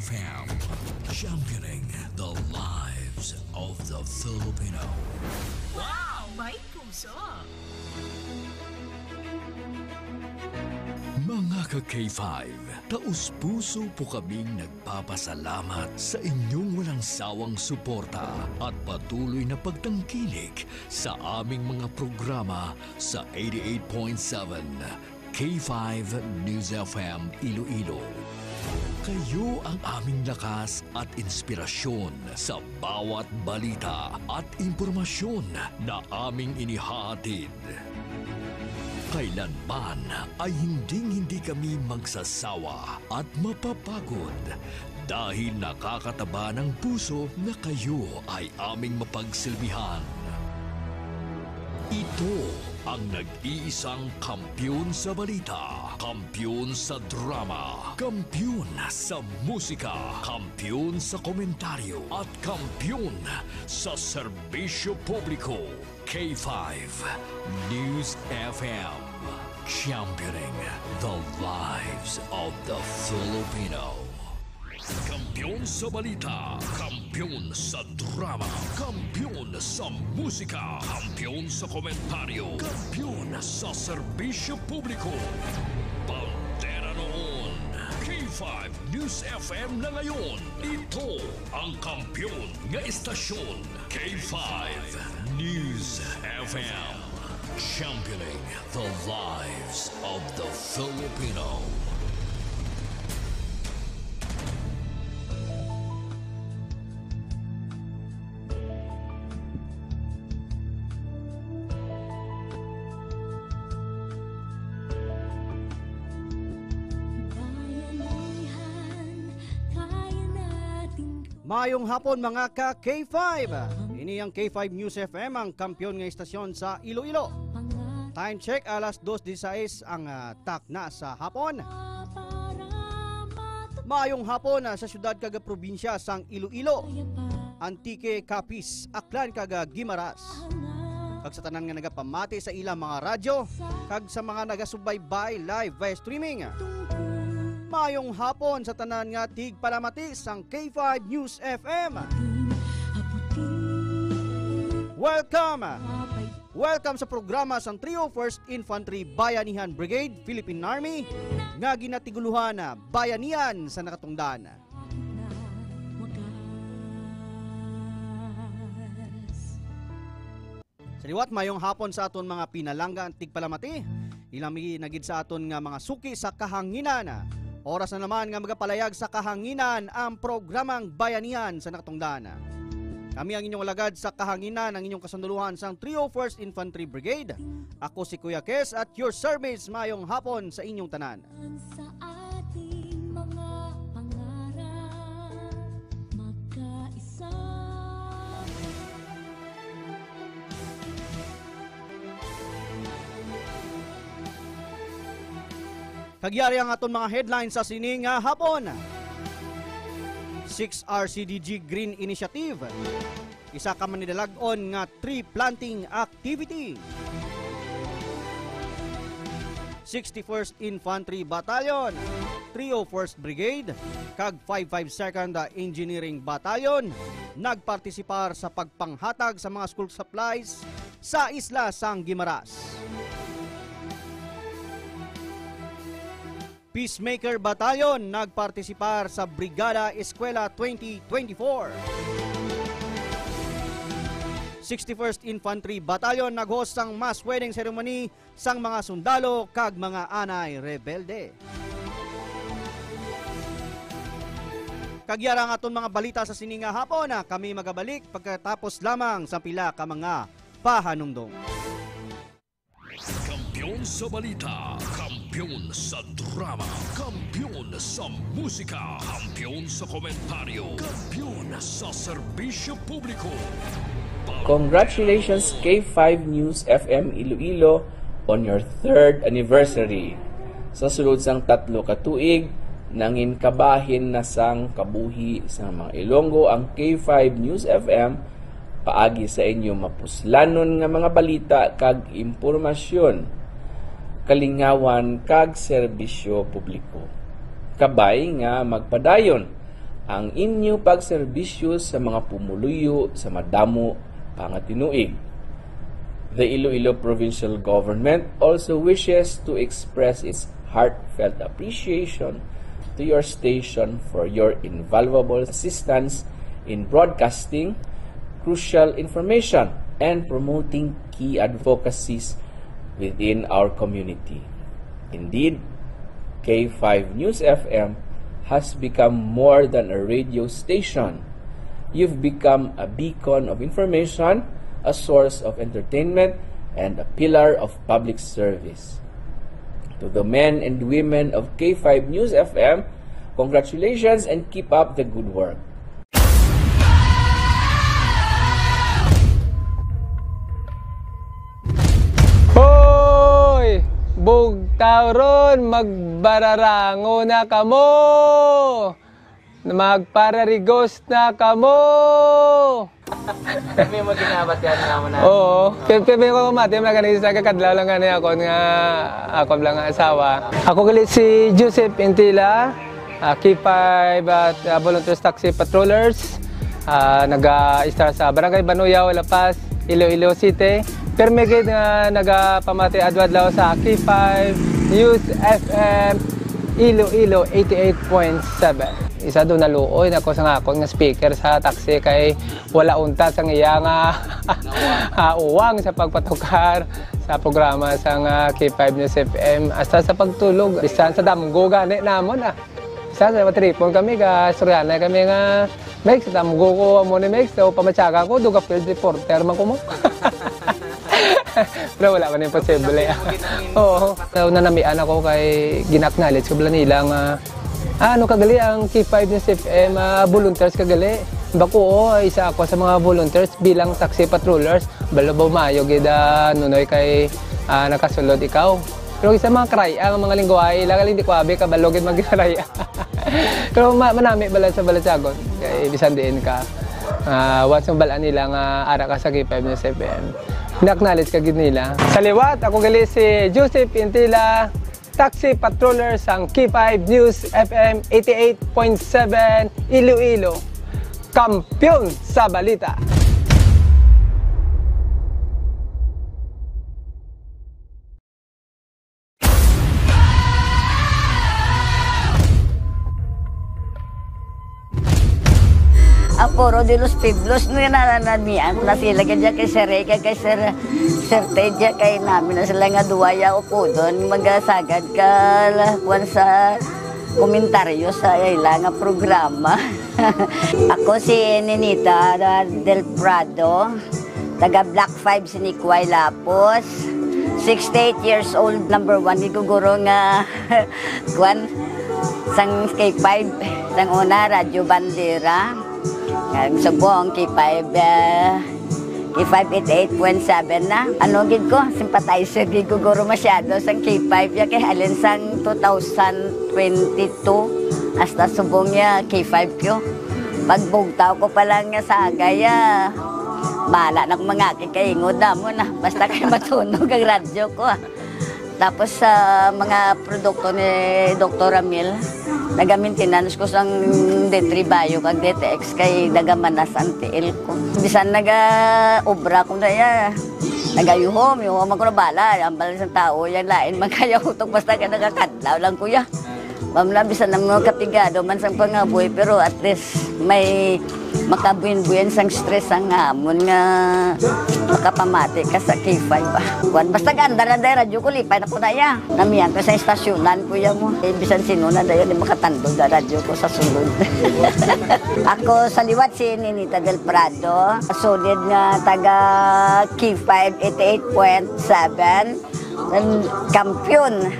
FM, championing the lives of the Filipino. Wow! May puso! Mga ka-K5, taus-puso po kaming nagpapasalamat sa inyong walang sawang suporta at patuloy na pagtangkilik sa aming mga programa sa 88.7 K5 News FM Iloilo. Kayo ang aming lakas at inspirasyon sa bawat balita at impormasyon na aming inihahatid. Kailanman ay hindi kami magsasawa at mapapagod dahil nakakataba ng puso na kayo ay aming mapagsilbihan. Ito ang nag-iisang kampiyon sa balita, kampiyon sa drama, kampiyon sa musika, kampiyon sa komentaryo, at kampiyon sa serbisyo publiko. K5 News FM, championing the lives of the Filipino. Kampiyon sa balita, kampiyon sa drama, kampiyon sa musika, kampiyon sa komentaryo, kampiyon sa serbisyo publiko. Bandera noon, K5 News FM na ngayon. Ito ang kampiyon nga istasyon, K5 News FM, championing the lives of the Filipino. Mayong hapon mga ka-K5. Ini ang K5 News FM, ang kampiyon ng istasyon sa Iloilo. Time check, alas 2:16 ang takna sa hapon. Mayong hapon sa syudad kaga probinsya sang Iloilo, Antique, Capiz, Aklan kaga Guimaras. Kag sa tanan nga nagapamati sa ilang mga radyo, kag sa mga nagasubaybay live via streaming. Mayong hapon sa tanan nga tigpalamati sang K5 News FM. Welcome sa programa sang Trio 1st Infantry Bayanihan Brigade, Philippine Army, nga ginatiguluhan na bayanihan sa nakatungdan. Sa liwat, mayong hapon sa aton mga pinalangga ang tigpalamati. Ilami nagid sa aton nga mga suki sa kahanginan. Oras na naman nga magapalayag sa kahanginan ang programang Bayanihan sa nakatungdan. Kami ang inyong alagad sa kahanginan, ang inyong kasunduluhan sang Trio 1st Infantry Brigade. Ako si Kuya Kes at your service mayong hapon sa inyong tanan. Sa ating mga pangarap, magkaisa. Kagyari ang aton mga headlines sa sining hapon. 6 RCDG Green Initiative. Isa ka man nidalag-on nga tree planting activity. 61st Infantry Battalion, Trio 1st Brigade, kag 552nd Engineering Battalion nagpartisipar sa pagpanghatag sa mga school supplies sa isla sang Guimaras. Peacemaker Battalion nagpartisipar sa Brigada Eskwela 2024. 61st Infantry Battalion nag-host sang mass wedding ceremony sang mga sundalo kag mga anay rebelde. Kagyarang aton mga balita sa sininga hapon kami magabalik pagkatapos lamang sa pila ka mga pahanumdong. Kampiyon sa balita, kampiyon sa drama, kampiyon sa musika, kampiyon sa komentaryo, kampiyon sa serbisyo publiko. Congratulations K5 News FM Iloilo on your 3rd anniversary. Sa sulod sang 3 ka tuig, nangin kabahin na sang kabuhi sa mga Ilonggo ang K5 News FM paagi sa inyo mapuslanon nga mga balita kag impormasyon, kalingawan kag serbisyo publiko. Kabay nga magpadayon ang inyo pagserbisyo sa mga pumuluyo sa madamo pangatinuig. The Iloilo Provincial Government also wishes to express its heartfelt appreciation to your station for your invaluable assistance in broadcasting crucial information and promoting key advocacies within our community. Indeed, K5 News FM has become more than a radio station. You've become a beacon of information, a source of entertainment, and a pillar of public service. To the men and women of K5 News FM, congratulations and keep up the good work. Hoy! Bugtaw ron, magbararango na kamo! Magpararigos na kamo! May maginabat yan naman na. Oo. Pepe ko mati, mga ganito sa kakadlaw lang gani ako nga ako lang nga asawa. Ako galit si Joseph Intila, K5 at Volunteers Taxi Patrollers. Nag-star sa Barangay Banuyaw, La Paz, Iloilo City. Pero may nga nagpamati adwadlaw sa K5 News FM Iloilo 88.7. Isa doon naluoy na ko sa ngakon nga speaker sa taxi kay wala unta sa iya nga uwang sa pagpatukar sa programa sa K5 News FM hasta sa pagtulog. Bisan sa damgo gani namon Isa sa matripon kami ka Suryana kami nga Mex, damgo ko mo ni Mex so pamatsaga ko duga field reporter man ko mo. Pero wala man imposible. Oo. So nanamian ako kay ginaknowledge ko bala nila nga ano kagali ang K5 News FM volunteers kagali. Bako isa ako sa mga volunteers bilang taxi patrollers. Balabaw mayo gida nunoy kay nakasulod ikaw. Pero isa mga kraya ang mga lingwahe lagal hindi ko abi ka balogid magkraya. Pero manami bala sa Balasagon kay bisan diin ka. Once ang balaan nila nga ara ka sa K5 News FM. Acknowledge ka gid nila. Sa liwat ako gali si Joseph Intila, Taxi Patroller sang K5 News FM 88.7 Iloilo. Kampiyon sa balita. Ako, de los Pueblos, no yan nananamian na sila kaya kay Sir Reka, kay Sir Teja, kay namin na sila nga duwaya o po doon, magasagad ka kwan sa komentaryo sa ilang programa. Ako si Ninita Del Prado, taga Black 5 si Nikway Lapos, 68 years old, number 1, giguguro nga kwan, sang K5, sang una, Radyo Bandera. Sa buong K5 88.7 na. Ano gid ko, sympathizer gid ko guro masyado sa K5 ya kay alin sang 2022 hasta subong ya K5 ko. Pagbugtaw ko pa lang nga sa agaya. Bala na mga kikaingod na mo na basta kay matunog ang radyo ko. Tapos sa mga produkto ni Dr. Ramil, naga-maintenance ko sang D3 kag DTX kay nagamanas ang TL ko. Bisan naga-obra ko na ya. Nagayuhom, yung ako na bala, ang balas ng tao, yan lain, magkayahutok basta ka nagakadlaw lang kuya. Mamla, bisan ng mga kapigado man sang pangaboy, pero at least may makabuin-buin sang stress ang hamon nga makapamati ka sa K5 ba. Basta ganda na dahil radyo ko, lipay na ko na ya. Namiyan ko sa istasyonan kuya mo. Bisan sino na dahil di makatandog na radyo ko sa sulod. Ako sa liwat si Ninita Del Prado, solid nga taga K5 88.7, kampiyon.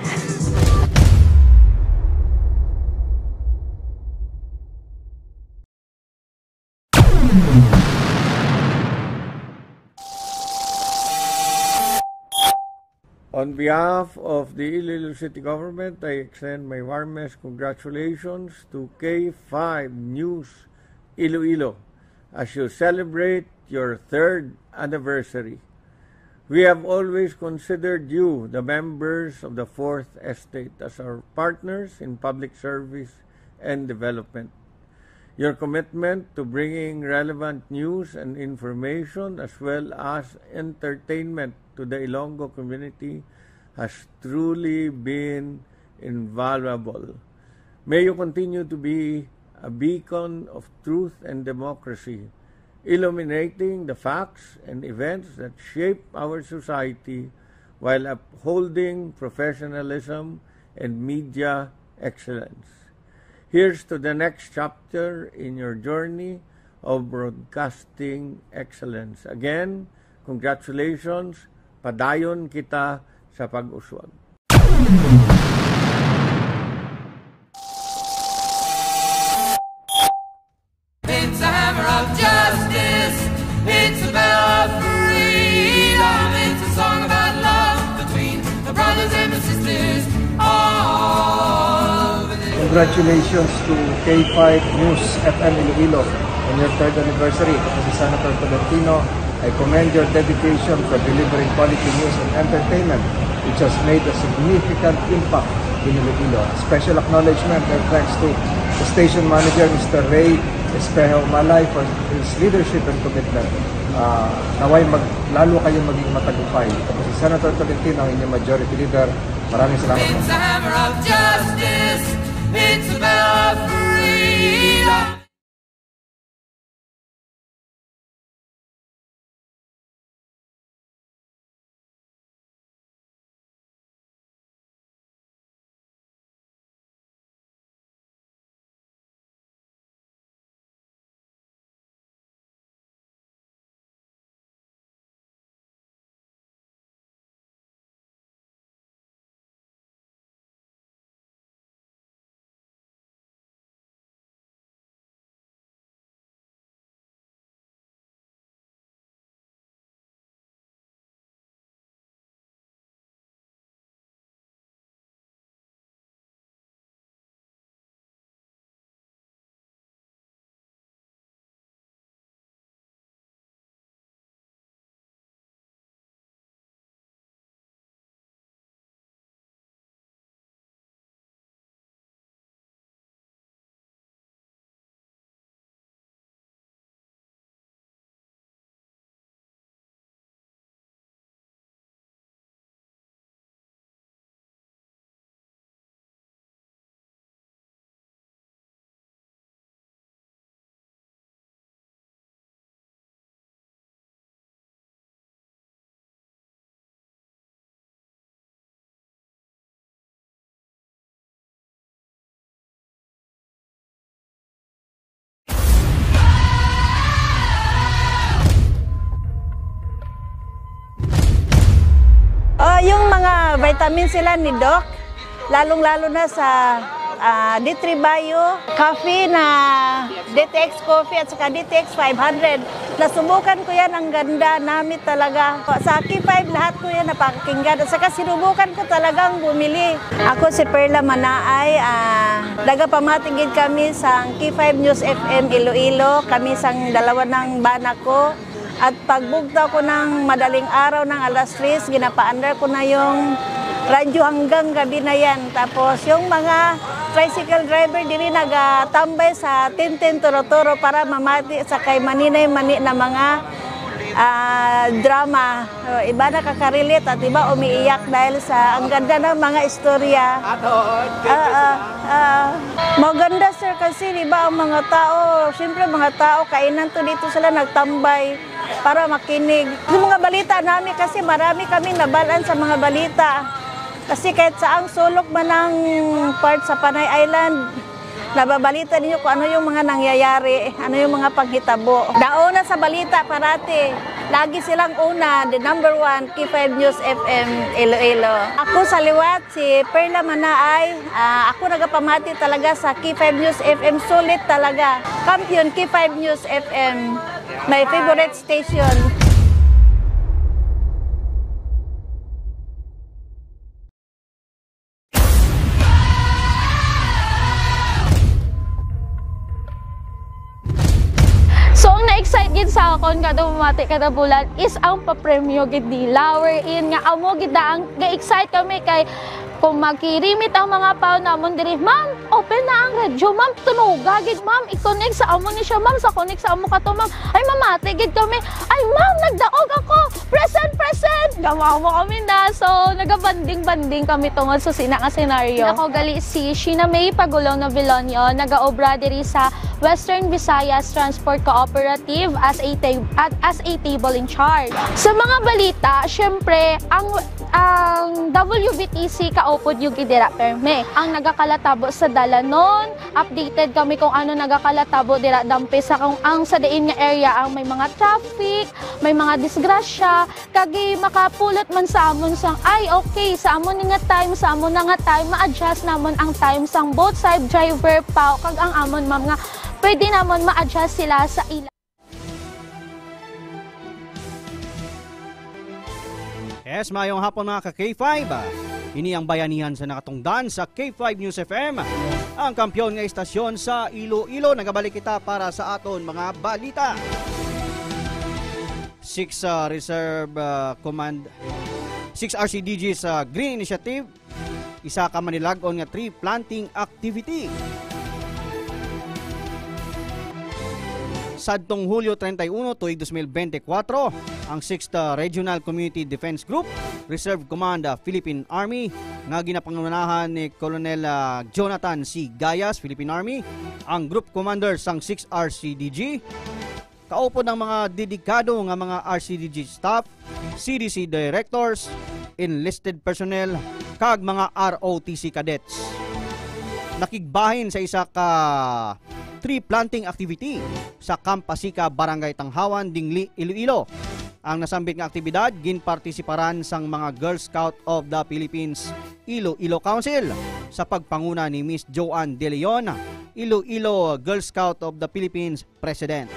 On behalf of the Iloilo City Government, I extend my warmest congratulations to K5 News Iloilo as you celebrate your 3rd anniversary. We have always considered you, the members of the 4th Estate, as our partners in public service and development. Your commitment to bringing relevant news and information as well as entertainment to the Ilonggo community has truly been invaluable. May you continue to be a beacon of truth and democracy, illuminating the facts and events that shape our society while upholding professionalism and media excellence. Here's to the next chapter in your journey of broadcasting excellence. Again, congratulations, padayon kita sa pag-uswag. It's a hammer of justice, it's a bell of freedom, it's a song about love between the brothers and the sisters all over the... Congratulations to K5 News FM Iloilo on your 3rd anniversary. As Senator Tolentino, I commend your dedication for delivering quality news and entertainment, which has made a significant impact in Iloilo. Special acknowledgement and thanks to the station manager, Mr. Ray Espejo Malay, for his leadership and commitment. Naway lalo kayong maging matagumpay. Tapos si Senator Tolentino, ang inyong majority leader. Maraming salamat. It's a hammer of justice, it's a bell of freedom. Yung mga vitamin sila ni Doc, lalong-lalo na sa D3 Bio, coffee na DTX Coffee at saka DTX 500. Nasubukan ko yan, ang ganda, namit talaga. Sa K5, lahat ko yan napakinggan. At saka sinubukan ko talagang bumili. Ako si Perla Manaay, nagapamatigid kami sa K5 News FM Iloilo. Kami sang dalawa ng bana ko. At pagbugtaw ko ng madaling araw ng alas 3, ginapaandar ko na yung radyo hanggang gabi na yan. Tapos yung mga tricycle driver dili nagatambay sa Tintin Toro-Toro para mamati sa kay maninay-mani na mga drama. Iba nakakarilit at iba umiiyak dahil sa ang ganda ng mga istorya. Maganda sir kasi diba ang mga tao, siyempre mga tao kainan to dito sila nagtambay para makinig. Yung mga balita namin kasi marami kaming nabalaan sa mga balita. Kasi kahit saang sulok man ng part sa Panay Island, nababalita ninyo kung ano yung mga nangyayari, ano yung mga paghitabo. Nauna sa balita parati, lagi silang una, the number 1, K5 News FM Iloilo. Ako sa liwat, si Perla Manaay, ako nagapamati talaga sa K5 News FM, sulit talaga. Kampiyon K5 News FM, my favorite station. So, ang na-excite gid sa akon kada bumati kada bulan is ang papremyo gid nila wherein nga amo gid ang ga-excite kami kay Kung magkirimit ang mga pao namon diri, ma'am, open na ang radyo, ma'am, tunuga gid, ma'am, i-connect sa amo ni siya, ma'am, sa connect sa amo kato, ma'am. Ay, mamati gid kami. Ay, ma'am, nagdaog ako. Present, present. Gamawa kami na. So, nagabanding-banding kami tungod sa sinanga senaryo. Ako gali si Sheena May Pagulong Novelonio, nagaobra diri sa Western Visayas Transport Cooperative as a table in charge. Sa mga balita, syempre, ang WBTC kaupod yung gidira perme. Ang nagakalatabo sa Dalanon, updated kami kung ano nagakalatabo dira dampe sa kung ang sa diin nga area ang may mga traffic, may mga disgrasya, kagi makapulot man sa amon sang ay okay sa amon nga time, sa amon nga time ma-adjust namon ang time sang both side driver pa kag ang amon ma'am nga pwede namon ma-adjust sila sa ila. Yes, mayong hapon mga ka-K5. Ini ang bayanihan sa nakatungdan sa K5 News FM. Ang kampyon nga istasyon sa Iloilo. Nagabalik kita para sa aton mga balita. 6 Reserve Command 6 RCDG sa Green Initiative. Isa ka manilag-on nga tree planting activity. Sadtong Hulyo 31, tuig 2024, ang 6th Regional Community Defense Group, Reserve Command Philippine Army, nga ginapangunahan ni Colonel Jonathan C. Gayas, Philippine Army, ang Group Commander sang 6 RCDG, kaupo ng mga dedikado nga mga RCDG staff, CDC directors, enlisted personnel, kag mga ROTC cadets. Nakigbahin sa isa ka tree planting activity sa Camp Pasica, Barangay Tanghawan, Dingli, Iloilo. Ang nasambit nga aktibidad ginpartisiparan sang mga Girl Scout of the Philippines Iloilo Council sa pagpanguna ni Miss Joanne De Leon, Iloilo Girl Scout of the Philippines President.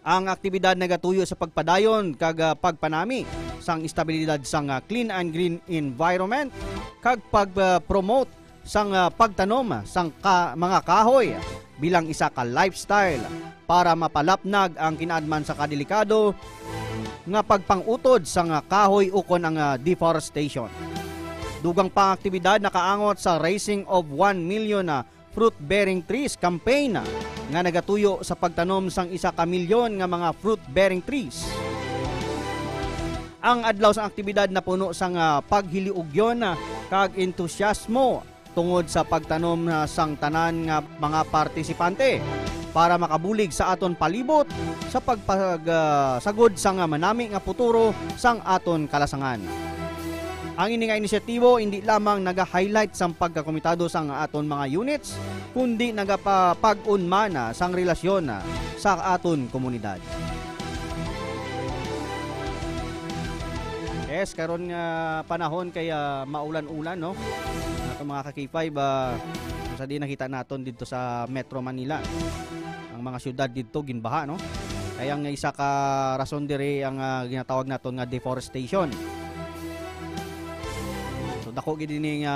Ang aktibidad nagatuyo sa pagpadayon kag pagpanami sang estabilidad sang clean and green environment kag pag-promote sang pagtanom sang mga kahoy bilang isa ka lifestyle para mapalapnag ang kinaadman sa kadelikado nga pagpangutod sang kahoy ukon ang deforestation. Dugang pang aktibidad nakaangot sa Raising of 1 Million Fruit-Bearing Trees campaign nga nagatuyo sa pagtanom sang 1 milyon nga mga fruit-bearing trees. Ang adlaw sang aktibidad na puno sang paghiliugyon kag entusiasmo tungod sa pagtanom sang tanan nga mga partisipante para makabulig sa aton palibot sa pagpasagod sang manami nga futuro sang aton kalasangan. Ang ini nga inisyatibo hindi lamang naga-highlight sang pagkakomitado sang aton mga units kundi nagapapag-unmana sang relasyon sa aton komunidad. Yes, karon nga panahon kaya maulan-ulan no. Ato mga ka-K5 sa di nakita naton dito sa Metro Manila. Ang mga syudad dito ginbaha no. Kaya nga isa ka rason dire ang ginatawag naton nga deforestation. So dako gid ini nga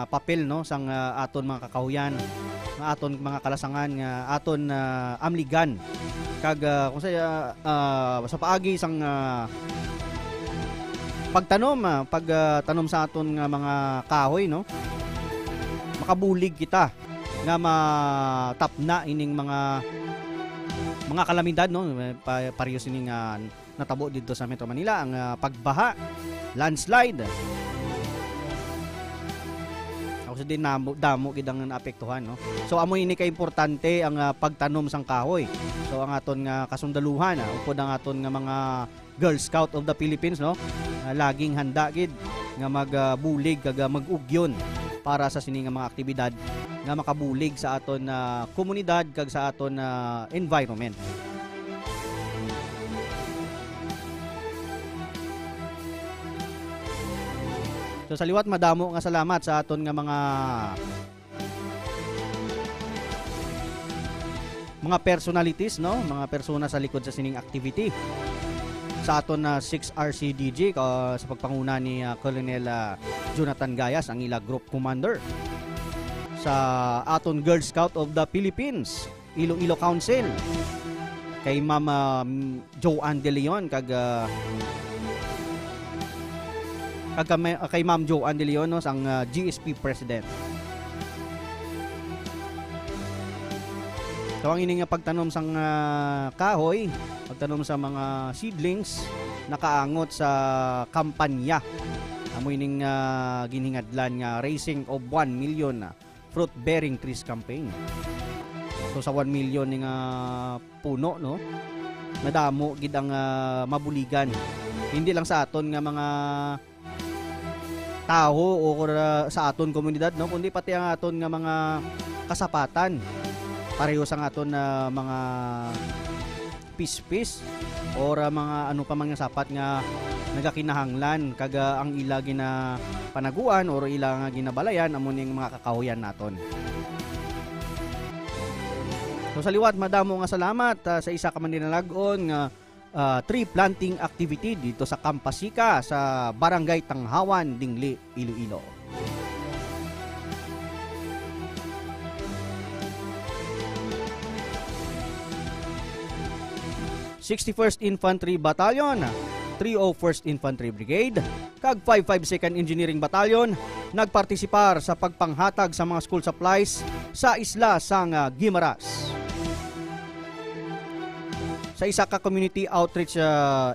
papel no sang aton mga kakahuyan, nga aton mga kalasangan nga aton amligan kag kung sa paagi sang pagtanom sa aton nga mga kahoy no, makabulig kita nga matapna ining mga kalamidad no, parehas ining natabo dito sa Metro Manila ang pagbaha, landslide. Ako din damo gid ang naapektuhan no. So amo ini ka importante ang pagtanom sang kahoy. So ang aton nga kasundaluhan upod ang aton nga mga Girl Scout of the Philippines no, laging handa gid nga magbulig kag mag-ugyon para sa sini nga mga aktibidad nga makabulig sa aton komunidad kag sa aton environment. So sa liwat madamo nga salamat sa aton nga mga personalities no, mga persona sa likod sa sining activity. Sa aton 6 RCDG sa pagpanguna ni Colonel Jonathan Gayas ang ila group commander. Sa aton Girl Scout of the Philippines Iloilo Council kay Ma'am Joanne De Leon kag kay Ma'am Joanne De Leon, no, ang GSP President. So ang ining pagtanom sang kahoy, pagtanom sa mga seedlings, nakaangot sa kampanya. Amo ining ginhingadlan nga raising of 1 million fruit-bearing trees campaign. So sa 1 million ning puno, no, nadamo gid ang mabuligan. Hindi lang sa aton nga mga tao o sa aton komunidad, no, kundi pati ang aton nga mga kasapatan. Pareho sa aton mga pispis or mga ano pa mga sapat nga nagakinahanglan kaga ang ila gina panaguan or ila nga ginabalayan amo ning mga kakahuyan naton. So sa liwat madamo nga salamat sa isa ka man dinalagon nga tree planting activity dito sa Campasica sa Barangay Tanghawan, Dingli, Iloilo. ...61st Infantry Battalion, 301st Infantry Brigade, kag 552nd Engineering Battalion nagpartisipar sa pagpanghatag sa mga school supplies sa isla sang Guimaras. Sa isa ka community outreach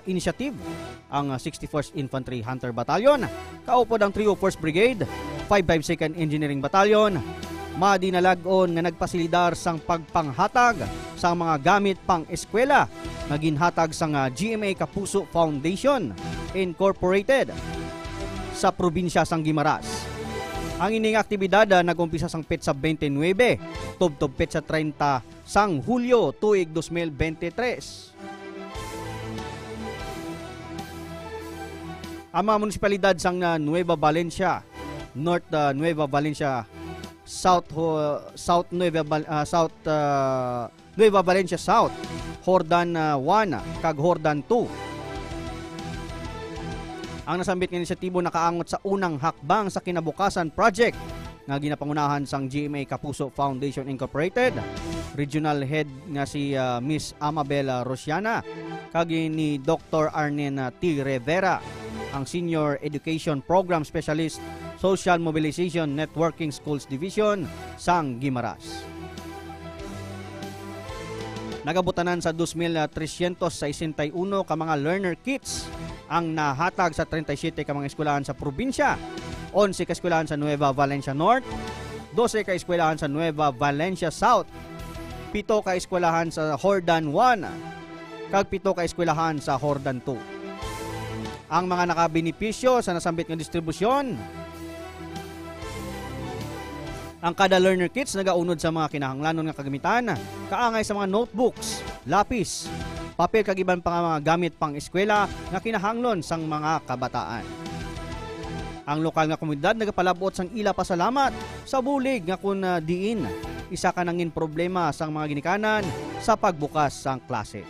initiative, ang 61st Infantry Hunter Battalion, kaupod ang 301st Brigade, 552nd Engineering Battalion, madinalagon nga nagpasilidar sang pagpanghatag sa mga gamit pang eskwela nga ginhatag sang GMA Kapuso Foundation Incorporated sa probinsya sang Guimaras. Ang ining aktibidad nagumpisa sang petsa 29 tubtob petsa 30 sang Hulyo tuig 2023. Ang mga munisipalidad sang Nueva Valencia, North Nueva Valencia, South Nueva Valencia South, Hordan 1 kag Hordan 2. Ang nasambit nga inisyatibo nakaangot sa unang hakbang sa kinabukasan project nga ginapangunahan sang GMA Kapuso Foundation Incorporated. Regional head nga si Miss Amabel Rosiana kag ni Dr. Arnen T. Rivera, ang Senior Education Program Specialist Social Mobilization Networking Schools Division sang Guimaras. Nagabutanan sa 2,361 ka mga learner kits ang nahatag sa 37 ka mga eskwelahan sa probinsya, 11 ka eskwelahan sa Nueva Valencia North, 12 ka eskwelahan sa Nueva Valencia South, 7 ka eskwelahan sa Hordan 1, kag 7 ka eskwelahan sa Hordan 2. Ang mga nakabenepisyo sa nasambit nga distribusyon, ang kada learner kits nagaunod sa mga kinahanglanon nga kagamitan, kaangay sa mga notebooks, lapis, papel kag iban pa nga mga gamit pang eskwela nga kinahanglon sang mga kabataan. Ang lokal nga komunidad nagapalabot sang ila pasalamat sa bulig nga kun diin isa ka nangin problema sang mga ginikanan sa pagbukas sang klase.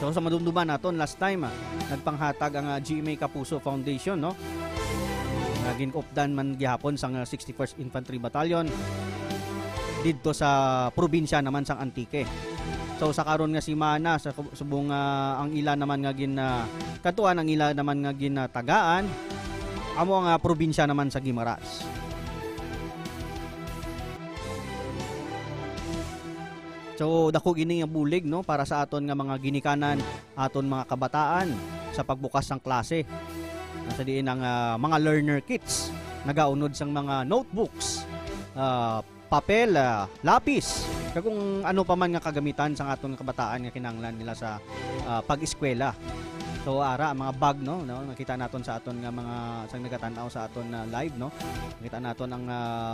So sa madumduman naton last time nagpanghatag ang GMA Kapuso Foundation, no? Ginupdan man gihapon sang 61st Infantry Battalion didto sa probinsya naman sang Antique. So sa karon nga si Mana sa subong ang ila naman nga katuan ang ila naman nga ginatagaan amo ang probinsya naman sa Guimaras. So dako gini nga bulig, no, para sa aton nga mga ginikanan, aton mga kabataan sa pagbukas sang klase. Nasa diin ang mga learner kits, nagaunod sang mga notebooks, papel, lapis, kag kung ano pa man nga kagamitan sang aton kabataan nga kinahanglan nila sa pag-eskwela. So ara mga bag, no, nakita naton sa aton nga mga sang nagatanaw sa aton live, no. Nakita naton ang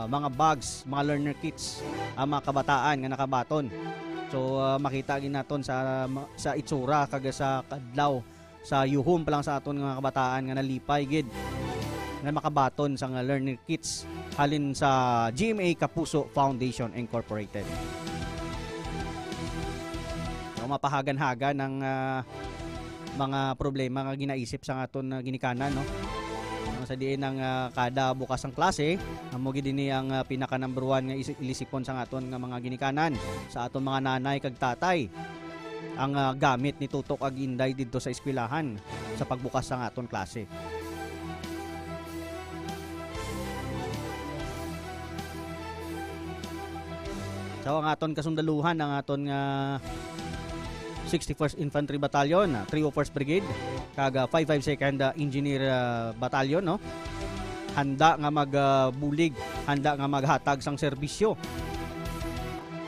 mga bags, mga learner kits, ang mga kabataan nga nakabaton. So makita gid naton sa itsura kag sa kadlaw sa yuhom pa lang sa aton nga kabataan nga nalipay gid nga makabaton sa nga learner kits halin sa GMA Kapuso Foundation Incorporated. So mapahagan-hagan ng mga problema nga ginaisip sa aton ginikanan, no. Sa diin ang kada bukas ang klase, amo gid ni ang pinaka number 1 nga ilisipon sa aton nga mga ginikanan, sa aton mga nanay kag tatay. ang gamit ni Tutok ag Inday didto sa eskwelahan sa pagbukas sa aton klase. So ang aton kasundaluhan, ang aton 61st Infantry Battalion, 301st Brigade, kag 552nd Engineer Battalion, no? Handa nga magbulig, handa nga maghatag sang serbisyo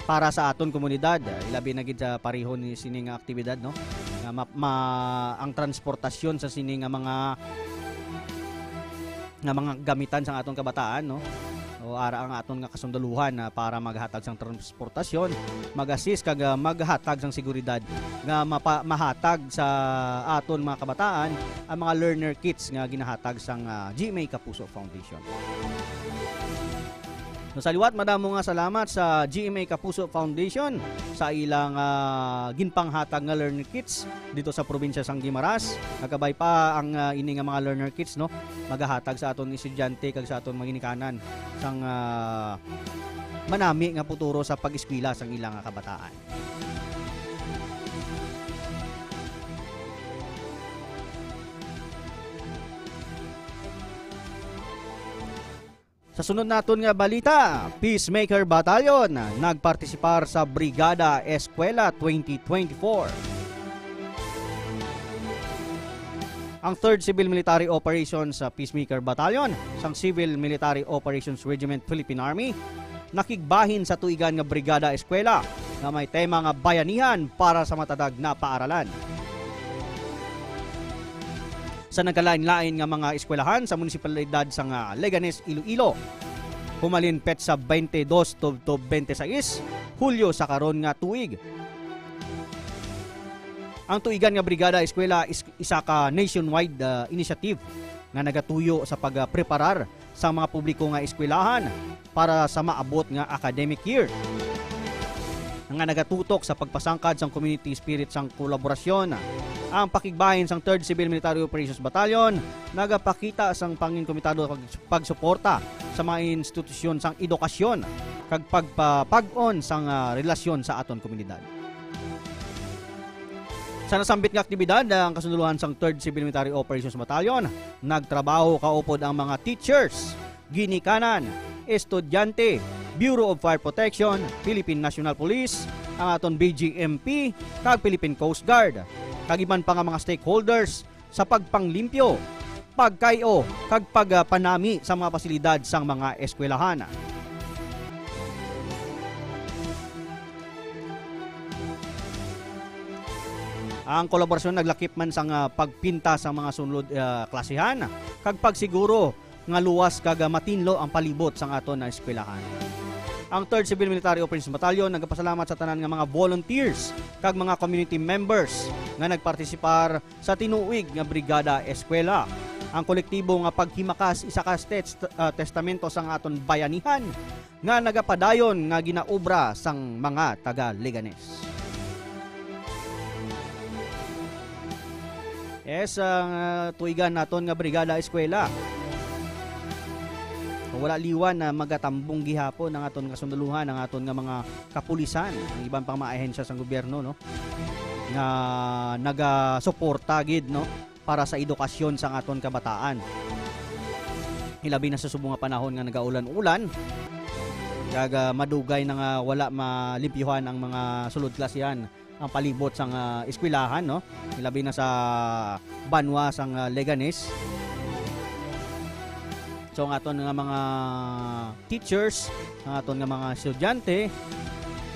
para sa aton komunidad. Ilabi na gid sa pareho ni sining aktibidad, no? Nga ang transportasyon sa sining mga gamitan sa aton kabataan, no? O ara ang aton nga kasundaluhan para maghatag sang transportasyon, mag-assist kag maghatag sang seguridad nga mahatag sa aton mga kabataan ang mga learner kits nga ginahatag sang GMA Kapuso Foundation. No, sa liwat, madamo nga salamat sa GMA Kapuso Foundation sa ilang ginpanghatag nga learner kits dito sa probinsya sang Guimaras. Nagkabay pa ang ini nga mga learner kits, no, magahatag sa aton estudyante kag sa aton maginikanan sang manami nga futuro sa pag-eskwela sang ilang kabataan. Sa sunod naton nga balita, Peacemaker Battalion nagpartisipar sa Brigada Eskwela 2024. Ang 3rd Civil Military Operations sa Peacemaker Battalion sang Civil Military Operations Regiment Philippine Army nakigbahin sa tuigan nga Brigada Eskwela nga may tema nga bayanihan para sa matadag na paaralan. Sa nagkalain-lain nga mga eskwelahan sa munisipalidad sang Leganes, Iloilo, humalin petsa 22 to 26 Hulyo sa karon nga tuig. Ang tuigan nga Brigada Eskwela isa ka nationwide initiative nga nagatuyo sa pagpreparar sa mga publiko nga eskwelahan para sa maabot nga academic year. Nga nagatutok sa pagpasangkad sang community spirit sang kolaborasyon. Ang pakigbahin sang 3rd Civil Military Operations Battalion nagapakita sang pangin komitado pagsuporta sa mga institusyon sang edukasyon kag pagpapag-on sang relasyon sa aton komunidad. Sa nasambit nga aktibidad, ang kasunduluhan sang 3rd Civil Military Operations Battalion, nagtrabaho kaupod ang mga teachers, ginikanan, estudyante, Bureau of Fire Protection, Philippine National Police, ang aton BGMP, kag Philippine Coast Guard, kag iban pa nga mga stakeholders sa pagpanglimpyo, pagkayo, kag pagpanami sa mga pasilidad sang mga eskwelahan. Ang kolaborasyon naglakip man sang pagpinta sa mga sunod klasihan, kag pagsiguro nga luwas kag matinlo ang palibot sang aton na eskwelahan. Ang 3rd Civil Military Operations Battalion nagpasalamat sa tanan nga mga volunteers kag mga community members nga nagpartisipar sa tinuig nga Brigada Eskwela. Ang kolektibo nga paghimakas isa ka testamento sang aton bayanihan nga nagapadayon nga ginaobra sang mga taga Leganes. Ang tuigan naton nga Brigada Eskwela, wala liwan na magatambong gihapon ang aton kasunduluhan, ang aton nga mga kapulisan, ang ibang pang mga ahensya sa gobyerno, no, nga naga-suporta gid, no, para sa edukasyon sa aton kabataan. Hilabi na sa subong nga panahon nga nagaulan-ulan, kag madugay na nga wala malimpyuhan ang mga sulod klasihan ang palibot sang eskwelahan, no, hilabi na sa banwa sang Leganes. So ang aton nga mga teachers, ang aton nga mga estudyante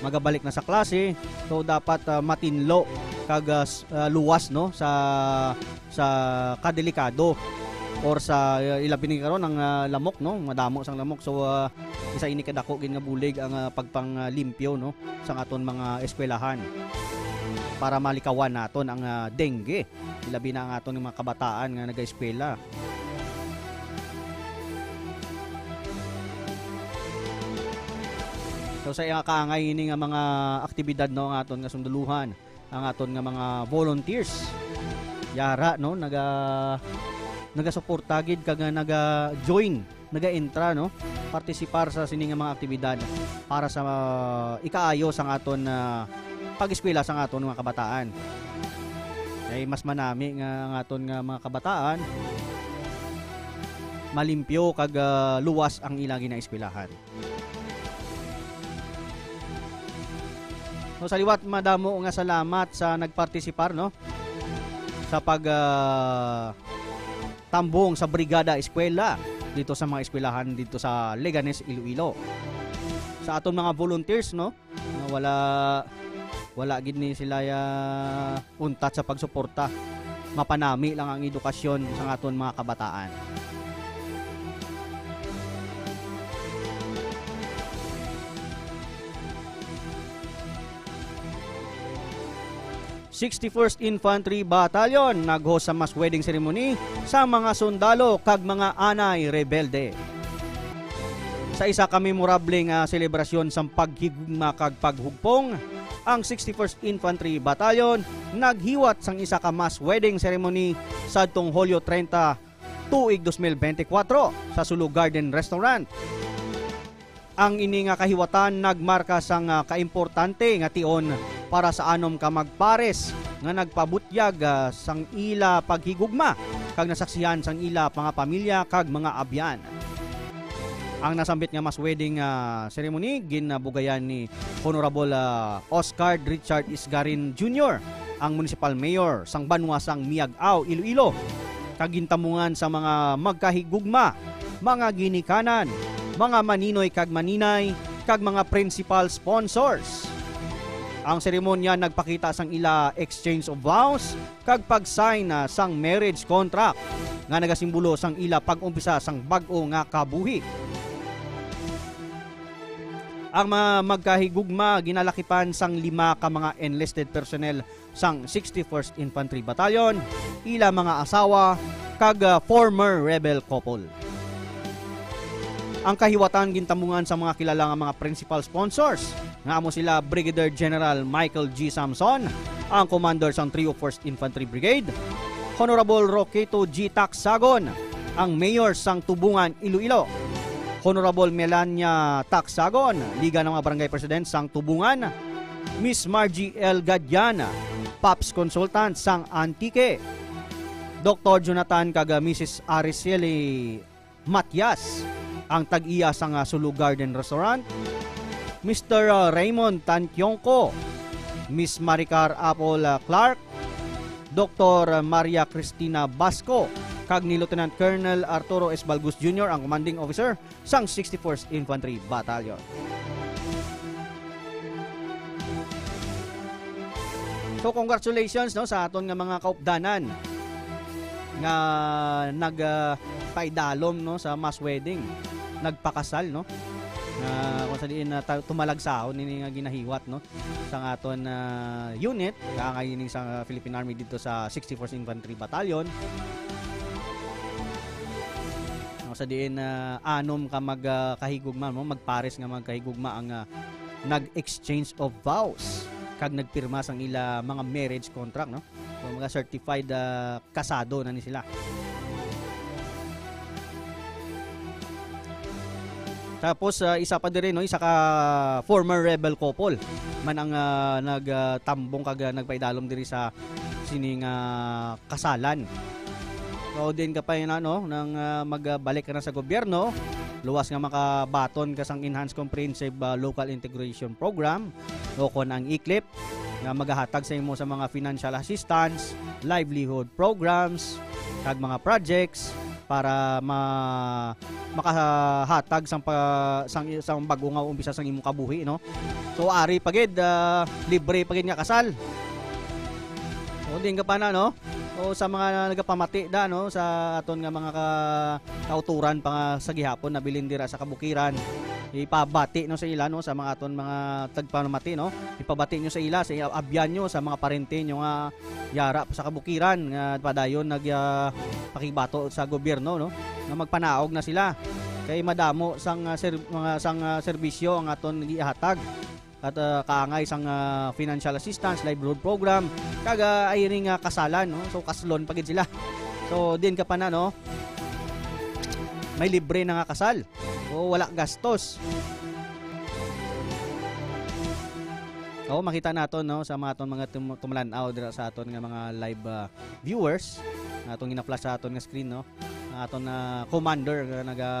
magabalik na sa klase, so dapat matinlo kag luwas, no, sa kadelikado or sa ilabi ni karon ang lamok, no, madamo sang lamok. So isa ini kadako gid nga bulig ang pagpanglimpyo, no, sang aton mga eskwelahan para malikawan naton ang dengue, ilabi na ang aton mga kabataan nga naga-eskwela. So sa kaangay ini nga mga aktibidad, no, ang aton nga sunduluhan, ang aton nga mga volunteers yara, no, naga-suporta gid kag naga-join, naga-entra, no, partisipar sa sining nga mga aktibidad para sa ikaayo sang aton pag-eskwela sa aton mga kabataan. Kay mas manami nga aton nga mga kabataan malimpyo kag luwas ang ilang ginaeskwelahan. So sa liwat madamo nga salamat sa nagpartisipar no sa pag tambong sa brigada eskwela dito sa mga eskwelahan dito sa Leganes, Iloilo. Sa aton mga volunteers no wala gid ni sila untat sa pagsuporta. Mapanami lang ang edukasyon sa aton mga kabataan. '61st Infantry Battalion nag-host sa mass wedding ceremony sa mga sundalo kag mga anay rebelde. Sa isa ka memorable nga selebrasyon sa paghigugma kag paghugpong, ang 61st Infantry Battalion naghiwat sang isa ka mass wedding ceremony sa adtong Hulyo 30, tuig 2024 sa Sulu Garden Restaurant. Ang ini nga kahiwatan nagmarka sang kaimportante nga tion para sa anom ka magpares nga nagpabutyag sang ila paghigugma kag nasaksihan sang ila mga pamilya kag mga abyan. Ang nasambit nga mass wedding ceremony ginabugayan ni Honorable Oscar Richard Isgarin Jr., ang Municipal Mayor sang Banwa sang Miag-Aw, Iloilo. Kagintamungan sa mga magkahigugma, mga ginikanan, mga maninoy kag maninay, kag mga principal sponsors. Ang seremonya nagpakita sang ila exchange of vows kag pag-sign sang marriage contract nga nagasimbolo sang ila pag-umpisa sang bag-o nga kabuhi. Ang mga magkahigugma ginalakipan sang 5 ka mga enlisted personnel sang 61st Infantry Battalion, ila mga asawa kag former rebel couple. Ang kahiwatan gintamungan sa mga kilala nga mga principal sponsors nga amo sila Brigadier General Michael G. Samson, ang commander sang 301st Infantry Brigade, Honorable Roqueto G. Taksagon, ang mayor sang Tubungan, Iloilo, Honorable Melania Taksagon, Liga ng mga Barangay President sang Tubungan, Miss Margie L. Gadiana, PAPS Consultant sang Antique, Dr. Jonathan kag Mrs. Araceli Matias, ang tag-iya sang Sulu Garden Restaurant, Mr. Raymond Tantyongko, Miss Maricar Apple Clark, Dr. Maria Cristina Basco, kag ni Lieutenant Colonel Arturo S. Balgus Jr., ang commanding officer sang 61st Infantry Battalion. So congratulations no sa aton nga mga kaupdanan nga nagpaidalom no sa mass wedding, nagpakasal no. Kung sa diin tumalagsaon nini nga ginahiwat no sa aton unit kaangay sa Philippine Army dito sa 61st Infantry Battalion. Sa diin anom ka magkahigugma mo, magpares nga magkahigugma ang nag-exchange of vows kag nagpirma sang ila mga marriage contract no. So, mga certified kasado na ni sila. Tapos isa pa diri no, isa ka former rebel couple man ang nagtambong kag nagpaidalom diri sa sining kasalan. So din ka pa yun nang magbalik ka na sa gobyerno, luwas nga makabaton ka sang Enhanced Comprehensive Local Integration Program o kon ang ICLIP nga magahatag sa imo sa mga financial assistance, livelihood programs, kag mga projects para makahatag sang bago nga umpisa sang imong kabuhi no. So ari pagid libre pagid nga kasal. O din ka pa na no. O sa mga nagapamati da no sa aton nga mga kauturan pa nga sa gihapon na bilin dira sa kabukiran, ipabati no sa ila no sa mga aton mga tagpamati no, ipabati nyo sa ila sa abyan nyo sa mga parente nyo nga yara sa kabukiran nga padayon pakibato sa gobyerno no nga magpanaog na sila kay madamo sang mga serbisyo ang aton gihatag at kaangay sang financial assistance, livelihood program, kaga ay ring kasalan no. So kaslon pagid sila. So din ka pa na no. May libre na nga kasal. O wala gastos. Oo, makita naton no sa mga aton mga tumulanaw dira sa aton nga mga live viewers. Atong gina-flash sa aton nga screen no. Aton na commander nga naga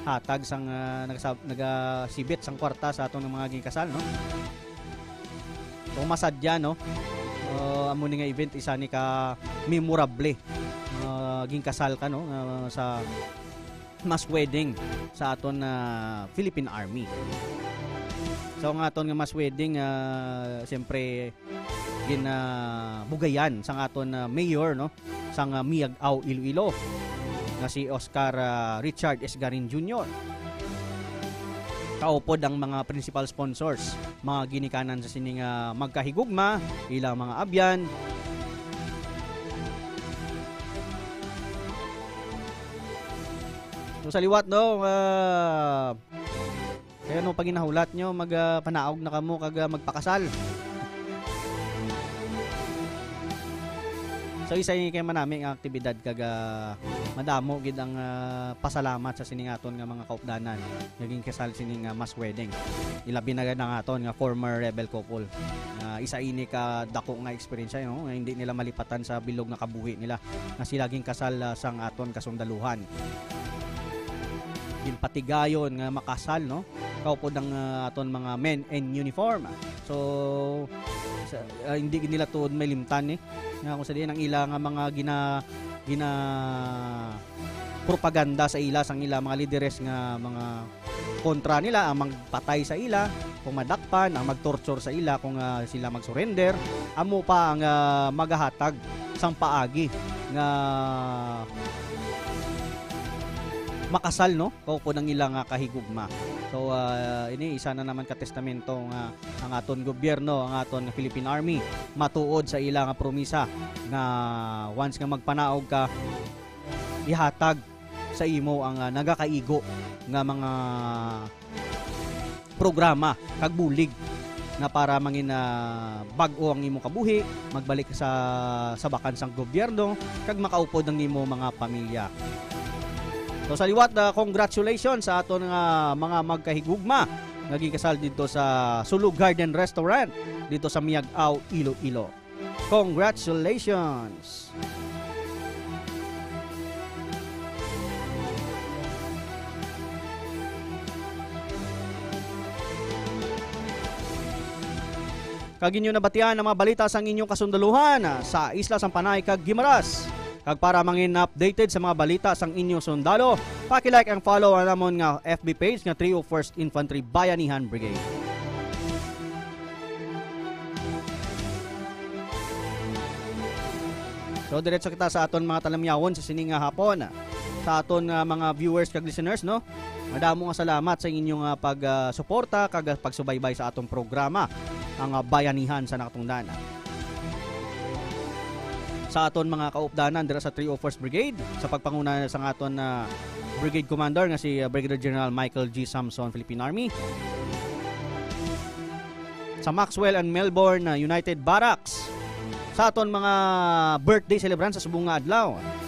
hatag sang nagasibit sang kwarta sa aton mga gikasal no. So masadya no. Amo ni nga event isa ni ka memorable. Gingkasal ka no sa mass wedding sa aton Philippine Army. So nga aton nga mass wedding siyempre ginabugayan sang aton mayor no sang Miag-Aw Iloilo nga si Oscar Richard Esgarin Jr. Kaupod ang mga principal sponsors, mga ginikanan sa sining magkahigugma, ilang mga abyan. So sa liwat no, kaya no pag ginahulat nyo, magpanaog na kamo kag magpakasal. So isa yung kaya manami ang aktibidad kag madamo gid ang pasalamat sa siningaton nga mga kaupdanan naging kasal sining mass wedding. Ilabi na nga aton nga former rebel couple. Isa ini ka dako nga experience no, nga hindi nila malipatan sa bilog nga kabuhi nila nga sila ging kasal sang aton kasundaluhan. Ginpatigayon nga makasal no kaupod ang aton mga men in uniform. So hindi nila tuod may limtan nga kung sa diyan ang ila nga mga gina propaganda sa ila sang ila mga lideres nga mga kontra nila ang magpatay sa ila kung madakpan ang magtorture sa ila kung sila magsurrender amo pa ang magahatag sang paagi nga makasal no kaupod ang ilang kahigugma. So ini isa na naman ka testamento nga ang aton gobyerno, ang aton Philippine Army matuod sa ilang promisa nga once nga magpanaog ka ihatag sa imo ang nagakaigo nga mga programa kag bulig na para mangin bag-o ang imo kabuhi, magbalik sa sabakan sang gobyerno kag makaupod ang imo mga pamilya. So sa liwat, congratulations sa aton nga mga magkahigugma naging kasal dito sa Sulog Garden Restaurant dito sa Miag-Aw, Iloilo. Congratulations! Kag inyo nabatian ang mga balita sa inyong kasundaluhan sa Isla Sampanay kag Guimaras. Kag para mangin updated sa mga balita sang inyong sundalo, paki-like and follow ang namon nga FB page nga 301st Infantry Bayanihan Brigade. So diretso kita sa aton mga talamyawon sa sining nga hapon. Sa aton mga viewers kag listeners no. Madamo nga salamat sa inyong pagsuporta kag pagsubaybay sa atong programa ang Bayanihan sa nakatungdan. Sa aton mga kaupdanan dira sa 301st Brigade sa pagpanguna sa aton Brigade Commander nga si Brigadier General Michael G. Samson, Philippine Army. Sa Maxwell and Melbourne United Barracks. Sa aton mga birthday celebrant sa subong nga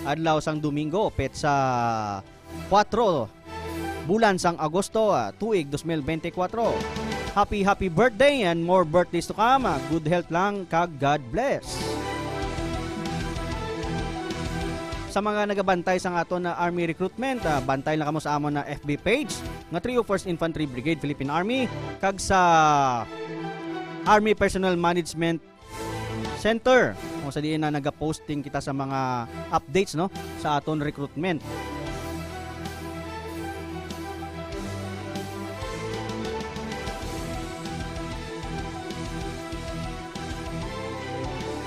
adlaw sang Domingo petsa 4 bulan sang Agosto tuig 2024. Happy birthday and more birthdays to come. Good health lang kag God bless. Sa mga nagabantay sa aton na Army recruitment, bantay lang kamo sa amon na FB page nga 301st Infantry Brigade Philippine Army kag sa Army Personnel Management Center. Kung sa diin na nagaposting kita sa mga updates no sa aton recruitment.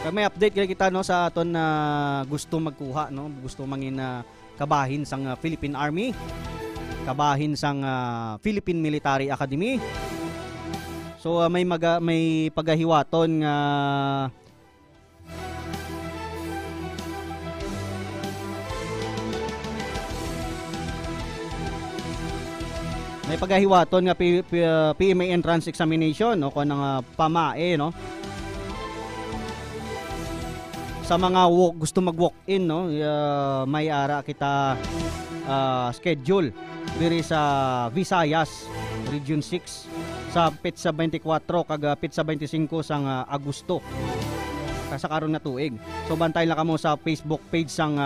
May update kaya kita no sa aton na gusto magkuha no, gusto mangin kabahin sang Philippine Army, kabahin sang Philippine Military Academy. So may pagahiwaton nga PMA entrance examination no kon nga PAMAE no. Sa mga gusto mag-walk-in no, may ara kita schedule diri sa Visayas Region 6 sa Petsa 24 kag Petsa 25 sang Agosto. Sa karon nga tuig. So bantay lang kamo sa Facebook page sang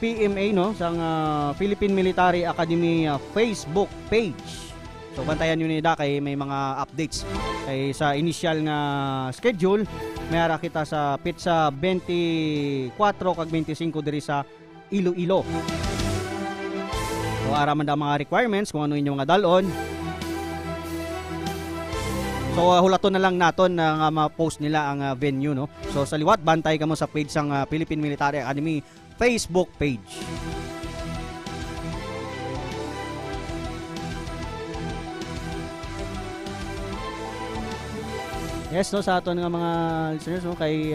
PMA no, sang Philippine Military Academy Facebook page. So bantayan niyo nida kay may mga updates. Kay sa initial nga schedule, may ara kita sa Petsa 24 kag 25 diri sa Iloilo. So ara man da mga requirements kung ano inyong mga dalon. So hulaton na lang naton nga ma-post nila ang venue no. So sa liwat bantay kamo sa page sang Philippine Military Academy Facebook page. Yes no, sa aton nga mga listeners no, kay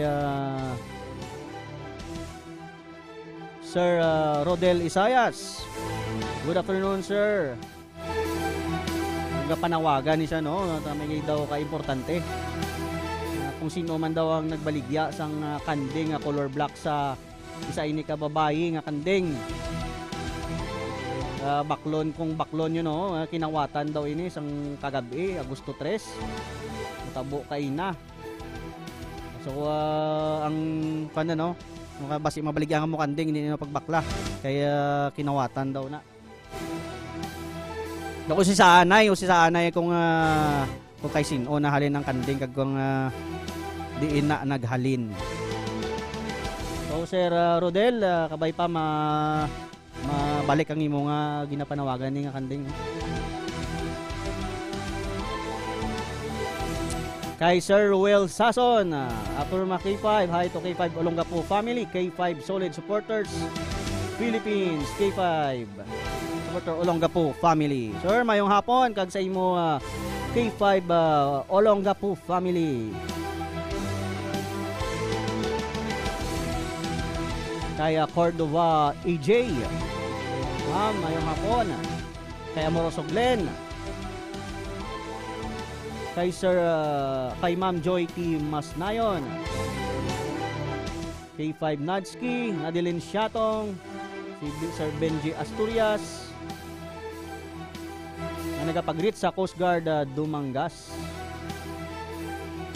Sir Rodel Isayas. Good afternoon, sir. Panawagan ni siya no, may daw ka importante. Kung sino man daw ang nagbaligya sang kanding color black sa isa ini ka babayi nga kanding. Baklon kung baklon yun no, kinawatan daw ini sang kagabi, Agosto 3. Tabo kay na. So ang no, basi mabaligyan mo kanding hindi na pagbakla. Kaya kinawatan daw na. Dako si Saanay kung kay sino nahalin ng kanding kag kung diin na naghalin. So Sir Rodel, kabay pa mabalik ang imo nga ginapanawagan ni nga kanding. Kay Sir Ruel Sason, Aturma K5, hi to K5 Olongapo family, K5 solid supporters, Philippines, K5 supporter Olongapo family. Sir, mayong hapon, kag sa imo K5 Olongapo family. Kay Cordova AJ, mayong hapon. Kay Amoroso Glenn. Kay Sir kay Ma'am Joy T. Masnayon, K5 Nadsky, Adeline Siatong, si Sir Benji Asturias na nagapag-greet sa Coast Guard Dumangas,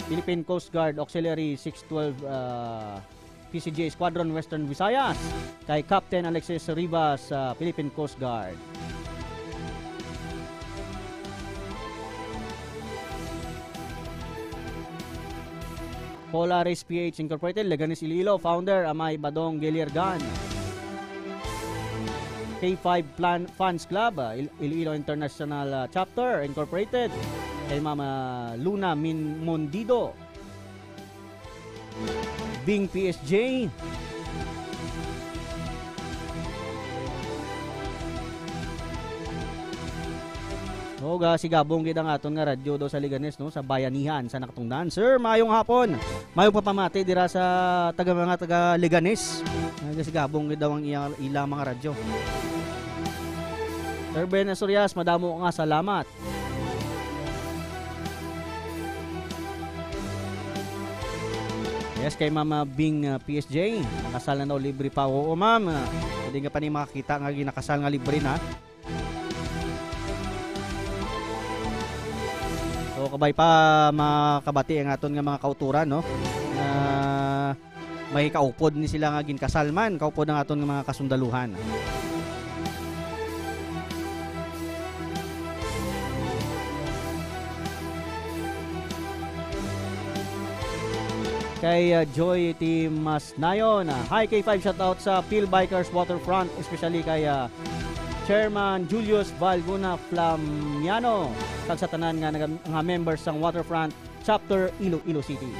Philippine Coast Guard Auxiliary 612 PCJ Squadron Western Visayas, kay Captain Alexis Rivas Philippine Coast Guard. Polaris PH Incorporated, Leganes Iloilo, founder Amay Badong Geliergan. K5 Fans Club, Iloilo International Chapter Incorporated, kay Mama Luna Mondido. Bing PSJ, sigabong gid ang aton nga radyo do sa Leganes no, sa bayanihan sa nakatungdan. Sir, mayong hapon. Mayong papamati dira sa taga Leganes. Sigabong gid daw ang ilang mga radyo. Sir Ben Asurias, madamo nga salamat. Yes, kay Mama Bing PSJ, nakasal na daw libre pa. Oo ma'am, hindi nga pa ni makakita nga ginakasal nga libre na. So kabay pa makabati ang aton nga mga kauturan no. May kaupod ni sila nga ginkasal man, kaupod ang aton nga mga kasundaluhan. Kay Joy T. Masnayon, hi K5, shoutout sa Phil Bikers Waterfront, especially kay Chairman Julius Valguna Flamiano, kag sa tanan nga members sang Waterfront Chapter Iloilo City.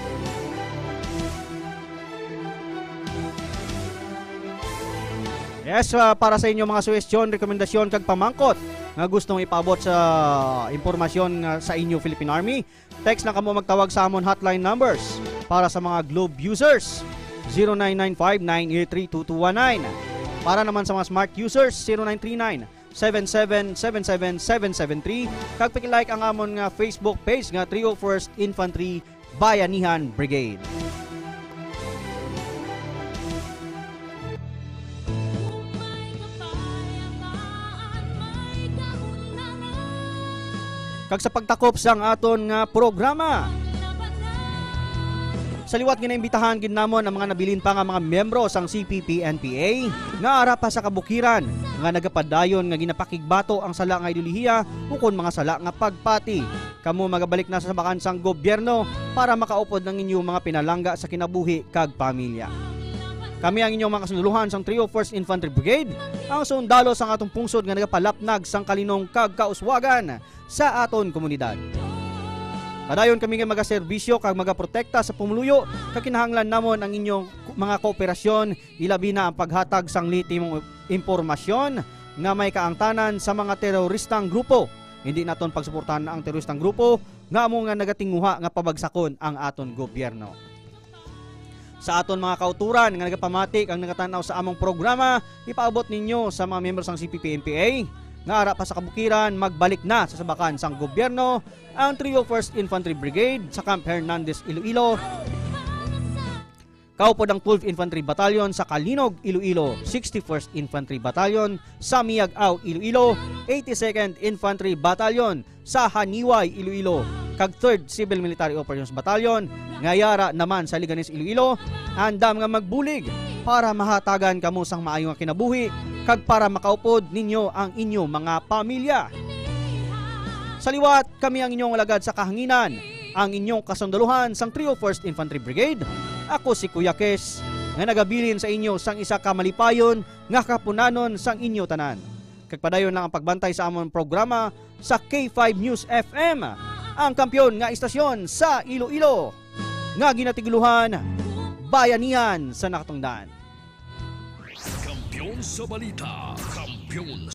Yes, para sa inyo mga suwestyon, rekomendasyon kag pamangkot nga gustong ipabot sa impormasyon sa inyo Philippine Army, text na kamo magtawag sa amon hotline numbers para sa mga Globe users 0995-983-2219. Para naman sa mga smart users 0939-7777-773. Kag paki-like ang amon nga Facebook page nga 301st Infantry Bayanihan Brigade. kag sa pagtakop sang aton nga programa. Sa liwat nga naimbitahan gid namon ang mga nabilin pa nga mga miyembro sang CPP-NPA nga ara pa sa kabukiran nga nagapadayon nga ginapakigbato ang sala nga ideolohiya ukon mga sala nga pagpati. Kamo magabalik na sa bakansang gobyerno para makaupod ng inyong mga pinalangga sa kinabuhi kag pamilya. Kami ang inyong mga kasunduluhan sang 301st Infantry Brigade, ang sundalo sang atong pungsod nga nagapalapnag sang kalinong kag kauswagan sa aton komunidad. Padayon kami nga magaserbisyo kag magaprotekta sa pumuluyo kag kinahanglan namon ang inyong mga kooperasyon, ilabi na ang paghatag sang litimong impormasyon nga may kaangtanan sa mga teroristang grupo. Hindi naton pagsuportahan ang teroristang grupo nga amo nga nagatinguha nga pabagsakon ang aton gobyerno. Sa aton mga kauturan nga nagapamatik ang nagatanaw sa among programa, ipaabot ninyo sa mga miyembro sang CPP-NPA nga ara pa sa kabukiran magbalik na sa sabakan sang gobyerno ang 301st Infantry Brigade sa Camp Hernandez, Iloilo. Kaupod ang 12th Infantry Battalion sa Kalinog, Iloilo, 61st Infantry Battalion sa Miag-Aw, Iloilo, 82nd Infantry Battalion sa Haniway, Iloilo, kag 3rd Civil Military Operations Battalion ngayara naman sa Liganes, Iloilo, andam nga magbulig para mahatagan kamo sang maayong kinabuhi kag para makaupod ninyo ang inyong mga pamilya. Sa liwat, kami ang inyong alagad sa kahanginan, ang inyong kasundaluhan sang 301st Infantry Brigade. Ako si Kuya Kes, nga nagabilin sa inyo sang isa ka malipayon nga kapunanon sang inyo tanan. Kagpadayon lang ang pagbantay sa amon programa sa K5 News FM, ang kampyon nga istasyon sa Iloilo, nga ginatiguluhan, bayanihan sa nakatungdan. Kampiyon sa balita, kampiyon